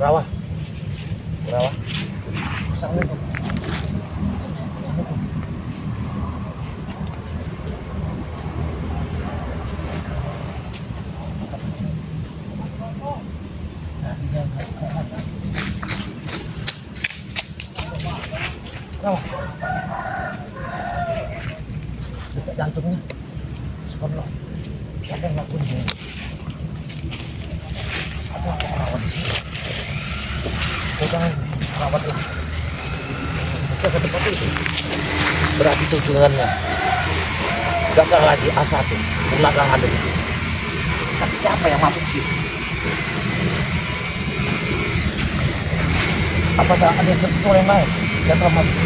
Rawa. Assalamualaikum. Rawa. Dekat jantungnya. Subhanallah. Siapa yang ngelakuin ini? Aku rawat di sini. Kau jangan rawatlah. Kita ke tempat itu. Berarti tujuannya. Dasar lagi A1. Belakang ada di sini. Tapi siapa yang masuk sini? Apa salah ada sesuatu yang lain? Yang telah masuk.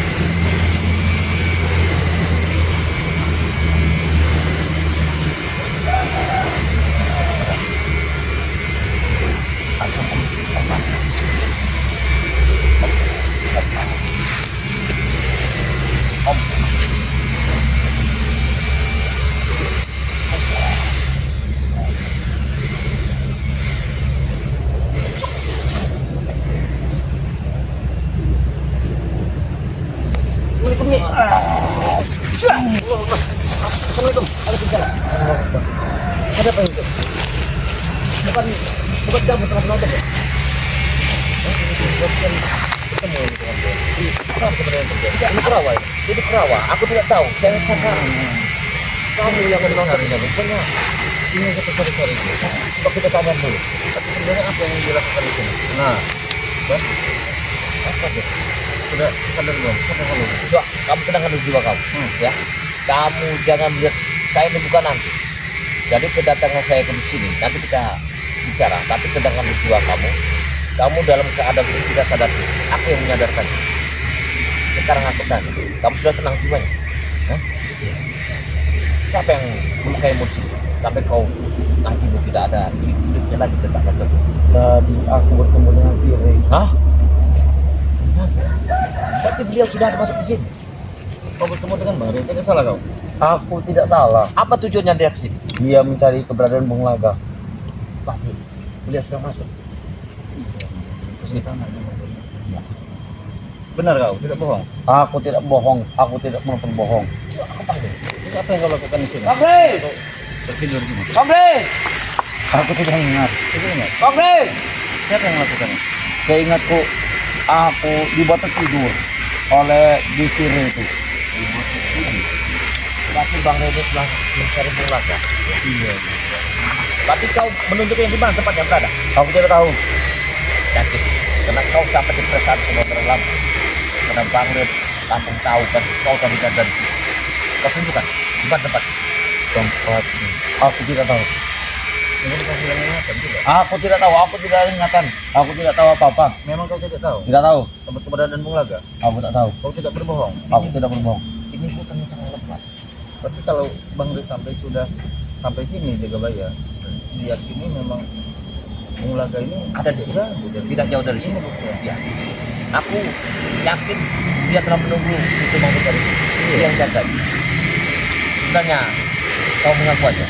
Assalamualaikum. Waalaikumsalam. Ada apa itu? Bukan kamu telah menonton ya? Ketemu dengan dia. Apa sebenarnya terjadi? Ini perawa ini. Ini perawa. Aku tidak tahu. Saya sangka kamu yang menonton ini. Rupanya ini satu sorry. Coba kita tanya dulu. Tapi sebenarnya apa yang dilakukan di sini? Nah, apa itu? Sudah sadar belum? Sadar belum? Coba kamu tenangkan dulu jiwa kamu, ya. Kamu jangan lihat saya ini bukan nanti. Jadi kedatangan saya ke sini nanti kita bicara. Tapi tenangkan dulu jiwa kamu. Kamu dalam keadaan ini tidak sadar. Aku yang menyadarkan. Sekarang aku tanya, kamu sudah tenang jiwanya? Hah? Siapa yang melukai musik sampai kau ngajimu tidak ada hidupnya lagi detakkan tuh? Tadi aku bertemu dengan si Rey. Hah? Berarti beliau sudah ada masuk ke sini. Kau bertemu dengan Mari, tidak salah kau. Aku tidak salah. Apa tujuannya dia ke sini? Dia mencari keberadaan Bung Laga. Berarti beliau sudah masuk ke sini. Benar kau, tidak bohong. Aku tidak bohong. Aku tidak melakukan bohong. Aku panggil. Terus apa yang kau lakukan di sini? Kamri! Tertidur gini. Kamri! Aku tidak ingat. Tidak ingat. Kamri! Siapa yang melakukannya? Saya ingatku, aku dibuat tertidur oleh si Rey itu. Berarti Bang Rene telah mencari Bung Laga. Iya. Berarti kau menunjukkan di mana tempatnya berada? Aku tidak tahu. Yakin. Karena kau sampai di perasaan semua terlalu. Karena Bang Rene langsung tahu kan kau tadi ada di sini. Kau tunjukkan di mana tempat? Tempat. Aku tidak tahu. Ini kau bilang ingatan juga. Aku tidak tahu. Aku tidak ada ingatan. Aku tidak tahu apa-apa. Memang kau tidak tahu Tidak tahu. tempat keberadaan Bung Laga. Aku tak tahu. Kau tidak berbohong. Aku tidak berbohong. Ini hutan yang sangat lebat. Tapi kalau Bang Rey sampai sini Jagabaya, diyakini memang Bung Laga ini Ada di sini. Tidak jauh dari sini. Ya. Aku yakin dia telah menunggu itu maksud dari sini. Dia yang jaga. Sebenarnya kau mengaku aja.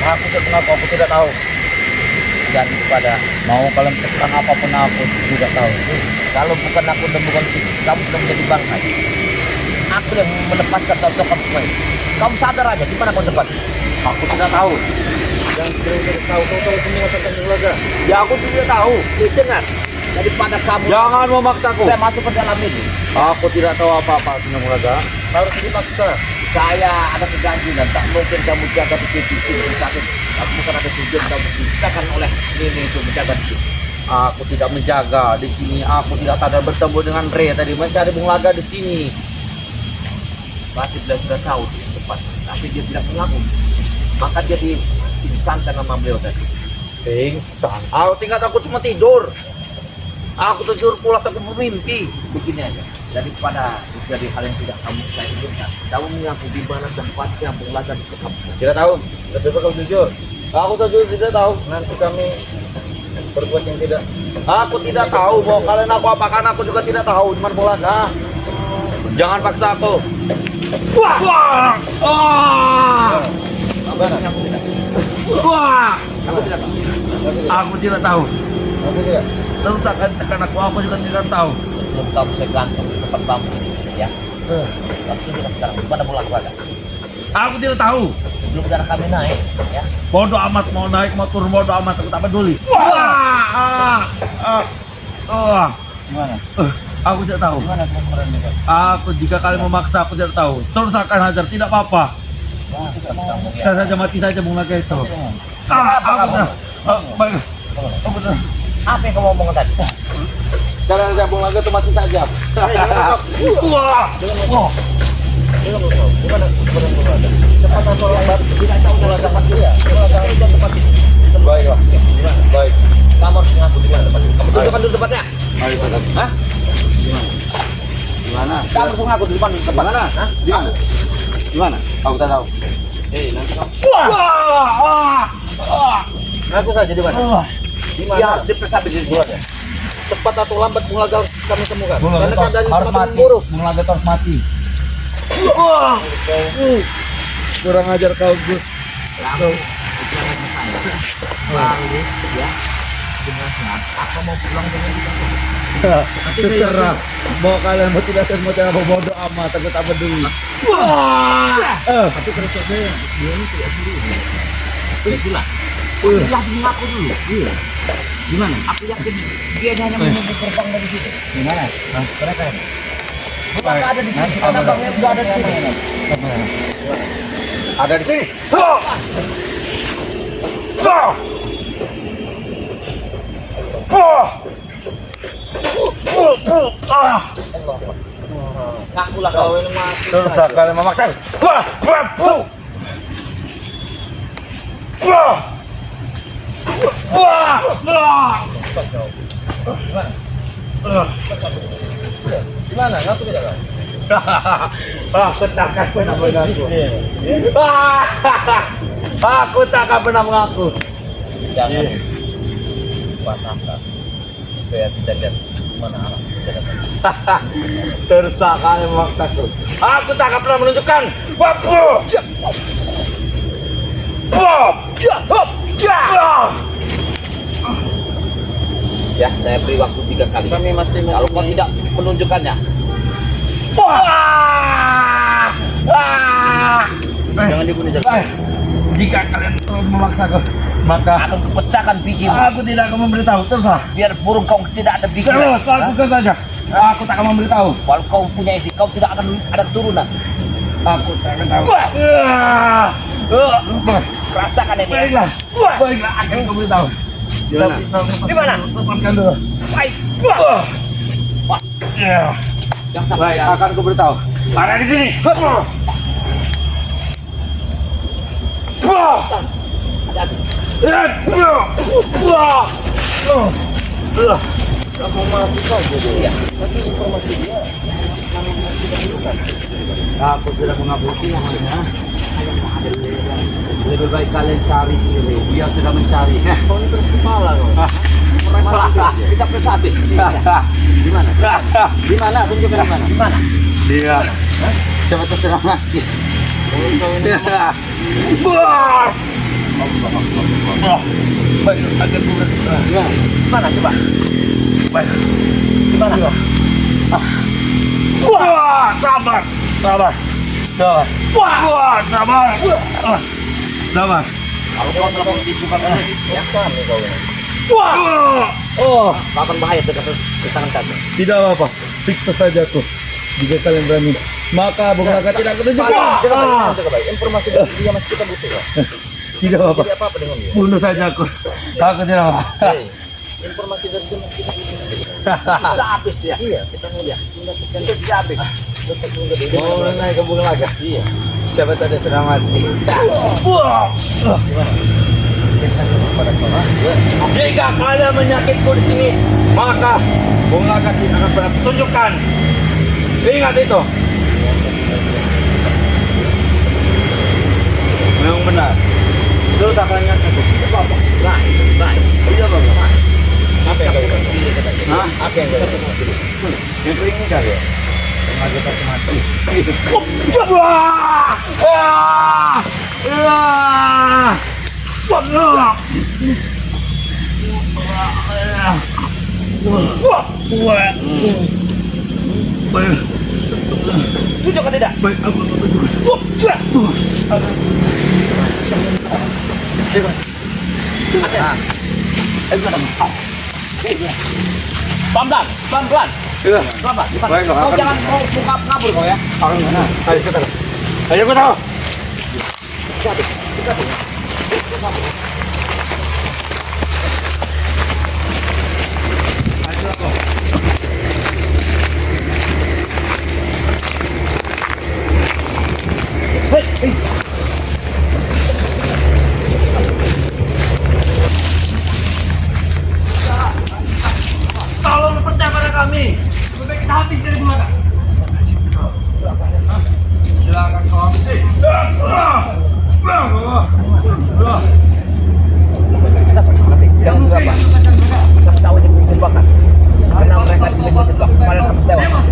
Aku tidak mengaku. Aku tidak tahu. Dan kepada Mau kalian tentang apapun aku tidak tahu. kalau bukan aku dan bukan sini, kamu sudah menjadi bangkai. Aku yang melepaskan tokoh semua ini. Kamu sadar aja di mana kau tempat? Aku tidak tahu. yang tidak tahu. Kau tahu semua tentang Bung Laga. Ya aku tidak tahu. Dengar daripada kamu. Jangan memaksaku. Saya masuk ke dalam ini. Aku tidak tahu apa-apa tentang Laga. Harus dipaksa. Saya ada keganjilan, tak mungkin kamu jaga di sini sakit. Aku bukan ada tujuan kamu diciptakan oleh ini untuk menjaga di sini. Aku tidak menjaga di sini. Aku tidak sadar bertemu dengan Rey tadi mencari Bung Laga di sini. Berarti beliau sudah tahu di tempat, tapi dia tidak mengaku. Maka dia dipingsankan sama beliau tadi. Pingsan. Aku singkat aku cuma tidur. Aku tidur pulas aku bermimpi. Begini aja, daripada jadi hal yang tidak kamu saya inginkan. Kamu mengaku di mana tempatnya Bung Laga disekap. Tidak tahu. Tapi kau jujur. Aku tidak tahu. Nanti kami berbuat yang tidak. Aku tidak tahu bahwa kalian aku apakan. Aku juga tidak tahu di mana Bung Laga. Jangan paksa aku. Wah! Wah! Ah! Aku tidak. Wah! Aku tidak tahu. Aku tidak tahu. Oke ya. Terus akan aku juga tidak tahu. Sebelum kamu saya gantung di tempat bambu ini, ya. Langsung kita sekarang gimana mau olahraga? Aku tidak tahu. Sebelum darah kami naik, ya. Bodoh amat mau naik mau turun bodoh amat aku tak peduli. Gimana? Aku tidak tahu. Gimana kemarin nih, Pak? Aku jika kalian memaksa aku tidak tahu. Terus akan hajar tidak apa-apa. Wah, kita mau. Sekarang saja mati saja Bung Laga itu. Aku tidak. Baik. Oh, benar. Apa yang kamu omongkan tadi? Sekarang saja Bung Laga itu mati saja. Wah. Gimana? Cepat atau lambat? Tidak tahu olahraga pasti ya. Olahraga itu tempat ini. Baiklah. Baik. Kamu harus mengaku di mana tempatnya. Kamu tunjukkan dulu tempatnya. Ayo Pak. Hah? Gimana? Kamu harus mengaku di depan tempat. Gimana? Hah? Gimana? Gimana? Aku tak tahu. Nanti kamu. Wah. Ngaku saja di mana? Di Ya, mana? diperiksa di luar ya. Cepat atau lambat Bung Laga kami temukan. Bung Laga Karena keadaannya harus semakin mati. buruk. Bung Laga harus mati. Wah. Kurang ajar kau Gus. Kamu bicara ke saya. Balik ya. Dengan sehat. Aku mau pulang dengan kita. Seterah mau kalian mau tidak mau tidak mau bodoh amat aku tak peduli. Wah. Tapi terus saja dia ini tidak sendiri. Ya jelas. Aku langsung mengaku dulu. Iya. Gimana? Aku yakin dia hanya menunggu gerbang dari situ. Gimana? Mereka ini. Bukan ada di sini. Karena bangnya sudah ada di sini. Ada di sini. Ngakulah kau. Terus kalian memaksa. Wah. Gimana? Ngaku tidak kau? Aku tak akan pernah mengaku. Aku tak akan pernah mengaku. Jangan patahkan supaya tidak lihat mana arah kedatangan. Terus kalian memaksaku. Aku tak akan pernah menunjukkan. Ya, saya beri waktu 3 kali. Kami masih Kalau kau tidak menunjukkannya, Jangan dibunuh jangan. Jika kalian memaksaku, maka akan kupecahkan bijimu. aku tidak akan memberitahu. Teruslah. Biar burung kau tidak ada biji. Terus lakukan saja. Aku tak akan memberitahu. Kalau kau punya istri, kau tidak akan ada keturunan. Aku tak akan tahu. Rasakan ini. Baiklah. Baiklah, akan kau beritahu. Gimana? Di mana? Lepaskan dulu. Baik. Wah, yang sampai Baik, akan kau beritahu. Ada di sini. hati-hati. Kamu masih saja dia. Iya. Tapi informasi dia memang kita butuhkan. Aku tidak mengabuti namanya. Lebih baik kalian cari sendiri. Dia sudah mencari. Kau ini terus kepala kau. Kita bersatu. Di mana? Di mana? Tunjukkan di mana? Di mana? Dia. Siapa terserah mati. Baik, akan bulan. Di mana coba? Baik. Di mana? Wah, sabar. Sabar. Sabar. Wah, sabar. Sabar. Kalau kau telah dibuka ya Kami kau ini. Wah. Oh, kau akan bahaya dekat tangan kami. tidak apa-apa. Siksa saja aku. Jika kalian berani, maka Bung Raka tidak akan tunjuk. Jaga baik. Informasi dari dia masih kita butuh ya. Tidak apa-apa. Jadi apa dengan dia? Bunuh saja aku. Aku tidak apa. Hei, informasi dari dia masih kita butuh. Bisa habis dia. Iya, kita mau Iya. mendapatkan Itu bisa habis. tetap menjadi dia. Mau naik ke Bung Raka. Iya. Siapa tadi sudah mati? Pada kau. Jika kalian menyakitku di sini, maka Bung Raka tidak akan pernah tunjukkan. Ingat itu. Memang benar. Itu tak akan ingat aku. Baik, baik. Iya bapak. Apa yang kau inginkan? Hah? Apa yang kau inginkan? Yang kau inginkan ya? Sengaja tak mati. Wah! Wah! Wah! Wah! Setuju atau tidak? Pelan-pelan, pelan-pelan. Pelan-pelan. Kau jangan mau buka kabur kau ya. Ayo kita. Ayo kita. Tolong percaya pada kami. Lebih baik kita habis dari belakang. Silakan kau habisi. Yang berapa? Kamu tahu ini jebakan. Karena mereka di sini jebak, malah kamu tewas.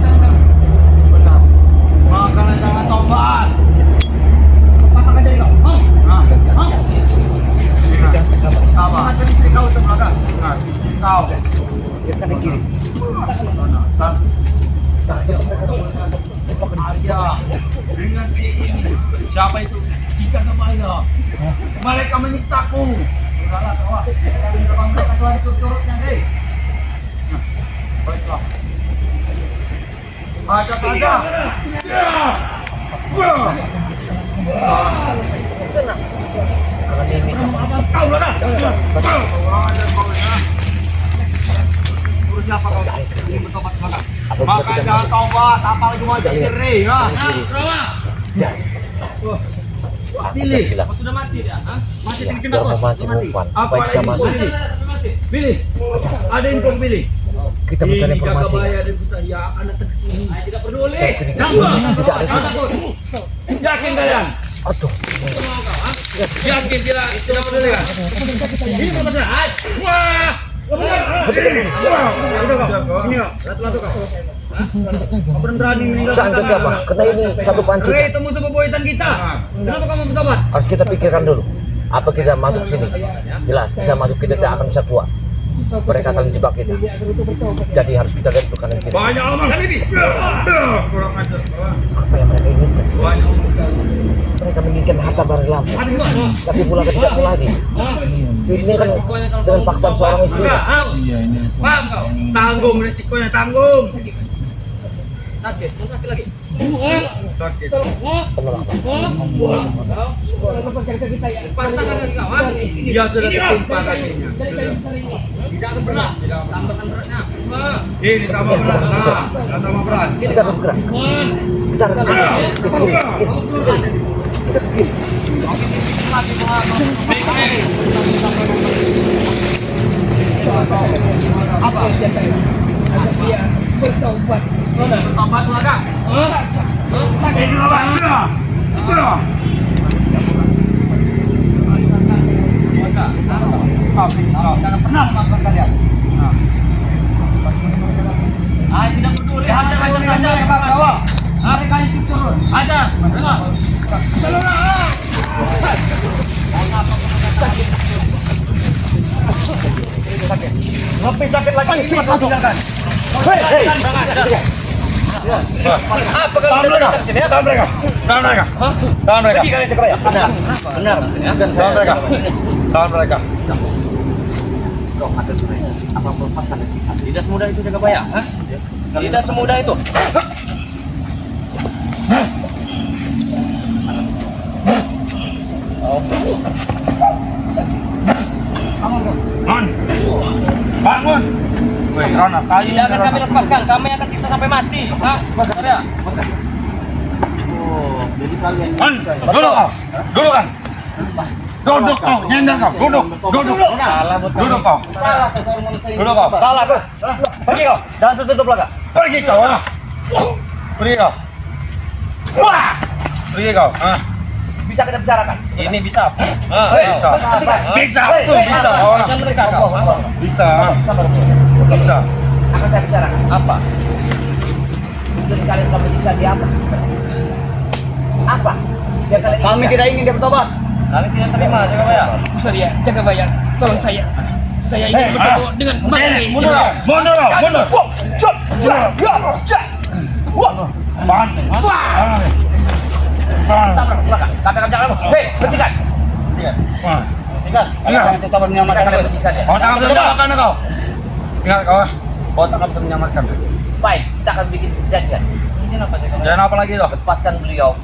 Makanya jangan tobat. Apa akan jadi kau? Apa? Akan istri kau terbelakang. Istri kau. Kita ke kiri. Arya dengan si ini. Siapa itu? Jika kebaya. Mereka menyiksaku. Udahlah kawan. Kalau mereka telah turut-turutnya, hei. Baiklah. Ajak saja. Kalau ini Kau lah dah. Urusnya apa kau? Ini bertobat semangat. Maka jangan tobat, apalagi mau jadi sirri, ya. Pilih. Kau sudah mati dia, ha? Mati ya, tinggi kena kalau bos. memancing umpan Apa supaya kita yang masuk. Pilih. Ada yang kau pilih. Kita mencari informasi. dan saya akan datang ke sini. Tidak peduli. Dari sini ke Tambah. sini, tidak ada sini. Yakin kalian? Aduh, Yakin tidak peduli kan? Ini benar. Wah. Udah kau. Ini kau. Latu kau. Kau berani meninggalkan jangan ke apa? Karena ini satu pancing. itu musuh bebuyutan kita. Kenapa kamu bertobat? Harus kita pikirkan dulu. Apa kita masuk sini? Jelas, bisa masuk kita tidak akan bisa keluar. Mereka akan menjebak kita. Jadi harus kita lihat ke kanan kiri. Banyak omongan ini. Kurang ajar. Apa yang mereka inginkan? Mereka menginginkan harta barang lama. Tapi pula tidak mau lagi. Ini kan dengan paksaan seorang istri. Paham kau? Tanggung resikonya, tanggung. Sakit lagi. Sakit. Penolak. Dia sudah tertimpa kakinya. Tidak akan berat. Tambahkan beratnya. Ini tambah berat. Tambah berat. Kita harus bergerak. Kita harus bergerak. Ke kiri. Kita ke kiri. Apa? Bertobat lagi. Ini apa? Jangan pernah melakukan kalian. Tidak peduli. Hajar saja ke bawah. Mereka itu turun. Hajar. Lebih sakit lagi. Cepat masukkan. Hei. Apa kalian datang ke sini? Tahan mereka. Tahan mereka. Pergi kalian ke Keraya. Benar. Tahan mereka. Tahan mereka. Kau ada apa berpatah di sini? Tidak semudah itu jaga bayar. Tidak semudah itu. Bangun. Woi, Rona, kayu tidak akan kami lepaskan. Kami akan siksa sampai mati. Hah? Ada. Oh, jadi kalian. Duduk kau. Duduk kan. Duduk kau, nyender kau. Duduk. Duduk kau. Salah Duduk kau. Salah kau. Pergi kau. Jangan tertutup belakang. Pergi kau. Pergi kau. Wah. Pergi kau. bisa kita bicarakan. Ini bisa. Bisa. Bisa. Bisa. Jangan mereka kau. Bisa. Bisa. Akan saya bicarakan. Apa? Mungkin kalian telah menyiksa dia apa? Apa? Yang kalian Kami inginkan? tidak ingin dia bertobat. Kami tidak terima, jaga bayar. Ustaz ya, jaga bayar. Tolong saya saya ingin bertemu dengan Malik. Mundur. Sabar, belakang. Kami akan jalan. Hei, berhentikan. Itu kabar menyelamatkan kau. Kau tak bisa menyelamatkan kau. Ingat kau, kau tak bisa menyelamatkan. Baik, kita akan bikin perjanjian. Dan apa lagi itu? Lepaskan beliau.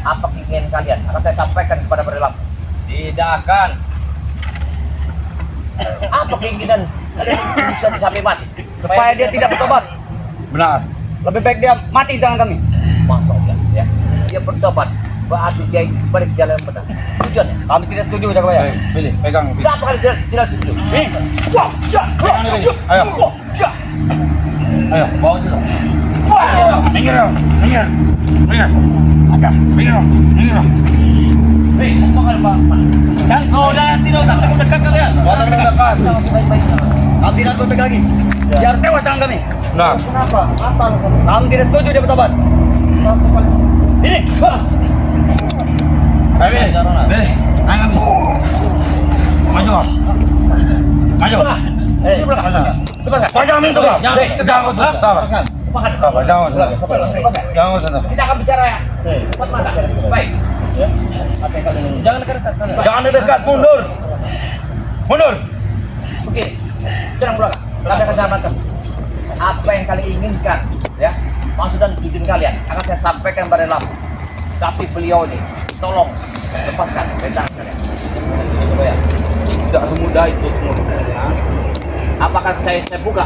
Apa keinginan kalian? Akan saya sampaikan kepada Barilam. Tidak akan. Apa keinginan kalian bisa sampai mati? Supaya dia tidak bertobat. Benar. Lebih baik dia mati di tangan kami. Masuk ya. Dia bertobat. Berarti dia balik jalan yang benar. Tujuannya. Kami tidak setuju, Jakabaya. Pilih, pegang. Berapa kali tidak setuju? Pegang ini, pilih. Ayo. Ayo, bawa situ. Minggir. Ada. Minggir. Hei, mau makan apa? Dan kau tidak usah mendekat kalian. Kau tak mendekat. Kami tidak berpegang lagi. Dia harus tewas tangan kami. Nah. Kenapa? Apa alasannya? Kami tidak setuju dia bertobat. Ini. Ayo, Billy. Ayo kami. Maju. Jangan minta kau. Jangan sabar. Jangan usah. Kita akan bicara ya. Cepat mata. Baik. Jangan dekat, mundur. Begini. Jangan belakang. Kami akan selamatkan. Apa yang kalian inginkan, ya? Maksud dan tujuan kalian akan saya sampaikan pada Barilam. Tapi beliau ini, tolong lepaskan perintah kalian. Coba ya. Tidak semudah itu. Apakah saya buka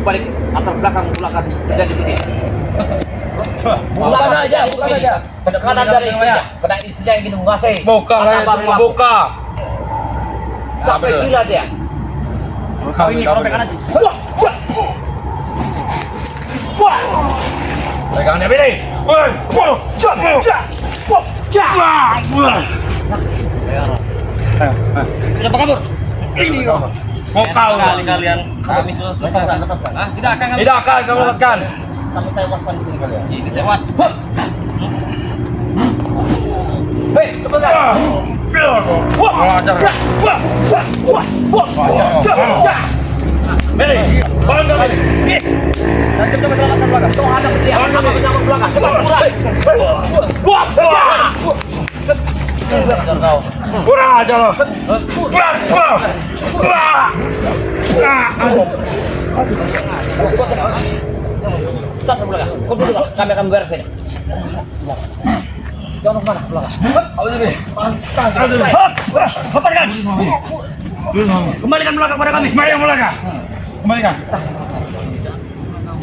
balik atas belakang terjadi begini? Buka saja. Penekanan dari istrinya, karena istrinya yang ingin menguasai. Buka. Sampai sila dia. Kau ini kalau pegang nanti. Pegang dia, Billy. Kenapa kabur? Ini kau. Mau kau kalian. Kami sudah lepaskan. Tidak akan kamu lepaskan. Kami tewaskan di sini kalian. Ini tewas. Hei, lepaskan. Billy, bangun kami. Nanti kita selamatkan belakang. Kau ada dia. Apa penyamuk belakang? Cepat pulang. Kurang aja lo. Cepat belakang. Kau dulu. Kami akan beres ini. Jangan kemana belakang. Lepaskan. Kembalikan belakang pada kami. Kembalikan.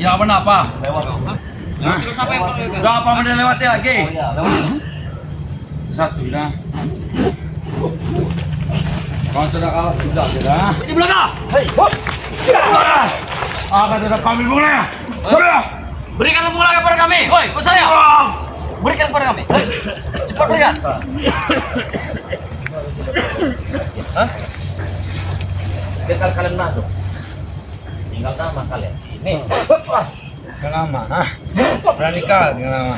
Ya apa? Terus apa yang udah apa yang lewati lagi? Satu dah. Kau sudah kalah sudah dah. Di belakang. Hei, Akan sudah kami mulai. berikan bunga kepada kami. Woi, saya. Berikan kepada kami. Cepat berikan. Tinggal kalian masuk. Tinggal nama kalian. Ini. Pas. Dengan lama. Berani kah dengan lama?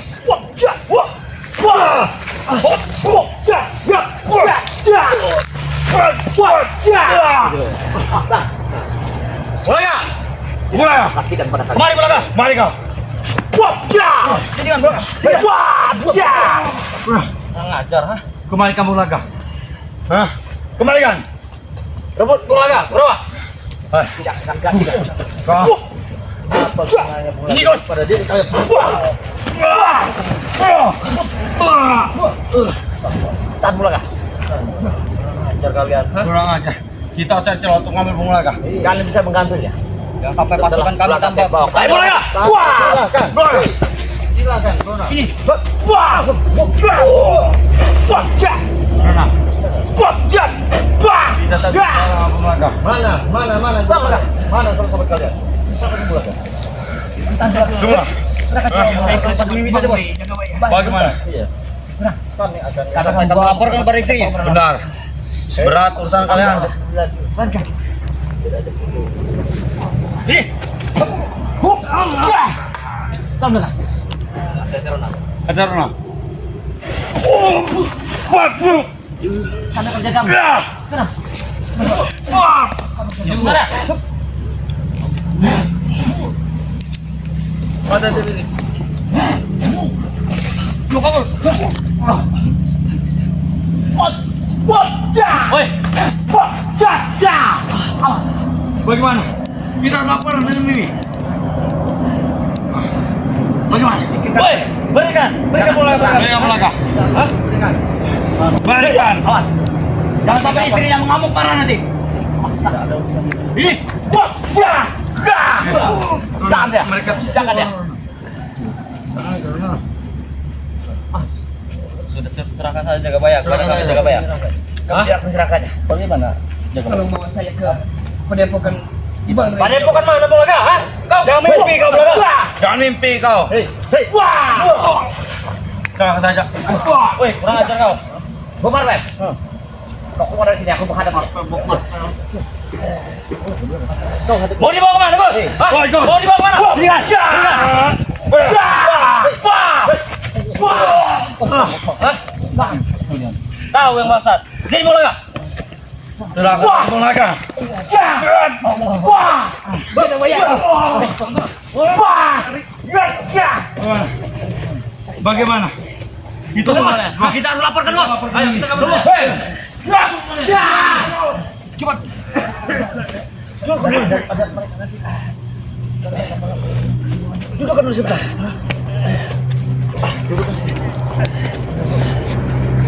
Mulai. Pastikan pada kalian. Kemari belakang. Kemari kau. Ini kan bro. Ngajar, ha? Kembali kamu belakang. Hah? Kembalikan. Rebut bunga, berapa? Eh, Tidak akan kasih. kau. Apa gunanya bunga Ini, Gus. pada diri kalian? Tahan bunga. Ngajar kalian, ha? Kurang aja. Kita cari celah untuk ngambil bunga belakang. Kalian bisa mengambilnya. Jangan sampai pasukan kami Belakang tambah. saya bawa. Ayo mulai. Ini. Mana? Kita tak bisa ngambil belakang. Mana sahabat kalian? Dua. Saya ikut pemimpin saja, Bos. Bagaimana? Kami akan Karena kita melaporkan kepada istrinya. Benar. Berat urusan kalian. Ih. Ada Rona. Kami kerja kamu. Ya. Kenapa? Wah. Sana. Ada ini. Lu kamu. Woi. Bagaimana? Kita laporan ini. Bagaimana? Woi, berikan bola. Berikan bola kah? Hah? Berikan. Awas. Jangan sampai istrinya mengamuk parah nanti. Ini. Jangan ya. Mereka Jangan ya. Sudah serahkan saja jaga bayar. Serahkan saja. Jaga bayar. Kamu tidak menserahkannya. Bagaimana? Kalau bawa saya ke Padepokan Ibang Padepokan mana Bulaga? Hah? Kau. Jangan mimpi kau, Bulaga. Wah. Jangan mimpi kau. Wah. Serahkan saja. Woi, kurang ajar kau. Bumar, Beb. Kau keluar dari sini, aku menghadap kau. Mau dibawa kemana, Bos? Hah? Mau dibawa kemana? Tahu yang basat. Sini Bulaga. Serahkan Bulaga. Jangan bayar. Bagaimana? Itu Bagaimana? kita harus laporkan, Bos. Ayo kita kabur. Cepat. Dudukkan dulu sebentar.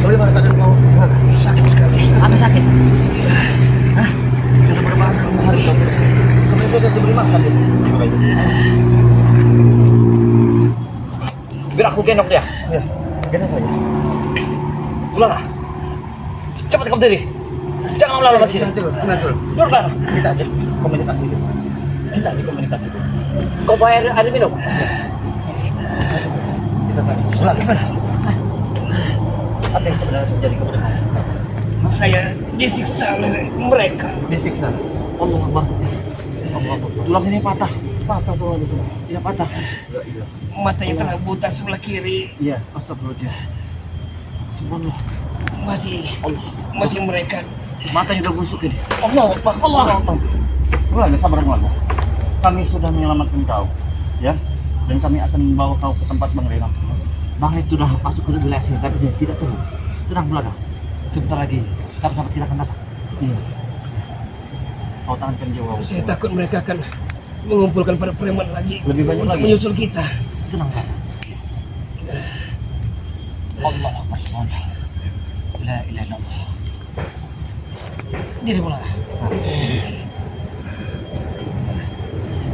Bagaimana keadaan kau? Sakit sekali. Apa sakit? Sudah berapa hari kau sakit? Kamu itu sudah diberi makan. Biar aku gendong dia. Ya, gendong saja. Bulaga. Cepat kamu diri. Jangan lama-lama di sini. Tenang dulu. Duduk belakang. Kita aja komunikasi dulu. Kita aja komunikasi dulu. Kau bayar air minum. Kita tanya. Pulang ke sana. Apa yang sebenarnya terjadi kepada kamu? Saya disiksa oleh mereka. Disiksa. Allah Akbar. Allah Akbar. Tulang ini patah. Patah tulang itu. Iya patah. Matanya telah buta sebelah kiri. Iya. Astagfirullahaladzim. Subhanallah. Masih mereka. Matanya udah busuk ini. Allah Akbar. Allah Akbar. Keluarga sabar keluarga. Kami sudah menyelamatkan kau, ya. Dan kami akan membawa kau ke tempat Bang Rena. Bang itu sudah masuk ke wilayah sini, tapi dia tidak tahu. Tenang Bulaga. Sebentar lagi sahabat-sahabat kita akan datang. Iya. Kau tahankan jiwa. Saya takut mereka akan mengumpulkan para preman lagi. Lebih banyak untuk lagi. menyusul kita. Tenang Bulaga. Allah Akbar. La ilaha illallah. Diri Bulaga.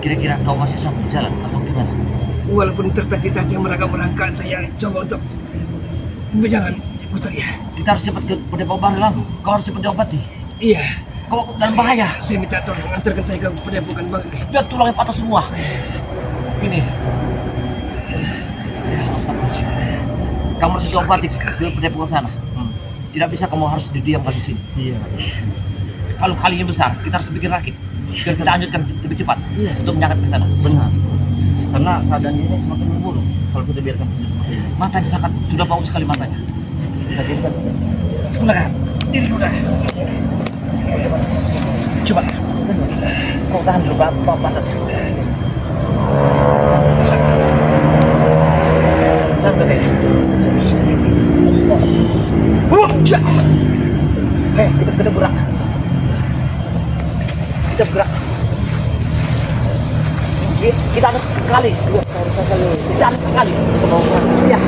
Kira-kira kau masih sanggup jalan atau gimana? Walaupun tertatih-tatih mereka merangkak, saya coba untuk berjalan. Putar ya. Kita harus cepat ke Padepokan Bang. Kau harus cepat diobati. Iya. Kau dalam bahaya. Saya minta tolong antarkan saya ke Padepokan Bang. Lihat tulangnya patah semua. Ini. Ya, astagfirullahaladzim. Kamu harus diobati ke Padepokan sana. Tidak bisa kamu harus didiamkan di sini. Iya. Kalau kalinya besar, kita harus bikin rakit. Biar kita lanjutkan lebih cepat Iya. untuk menyangkat ke sana. Benar. Karena keadaan ini semakin memburuk kalau kita biarkan seperti ini. Matanya sangat sudah bau sekali matanya. Kita biarkan. Bulaga. Diri Bulaga. Coba. Kau tahan dulu bapak batas. Tahan berarti. Kita gerak. Kita gerak. Kita ada sekali. Kita ada sekali. Ya.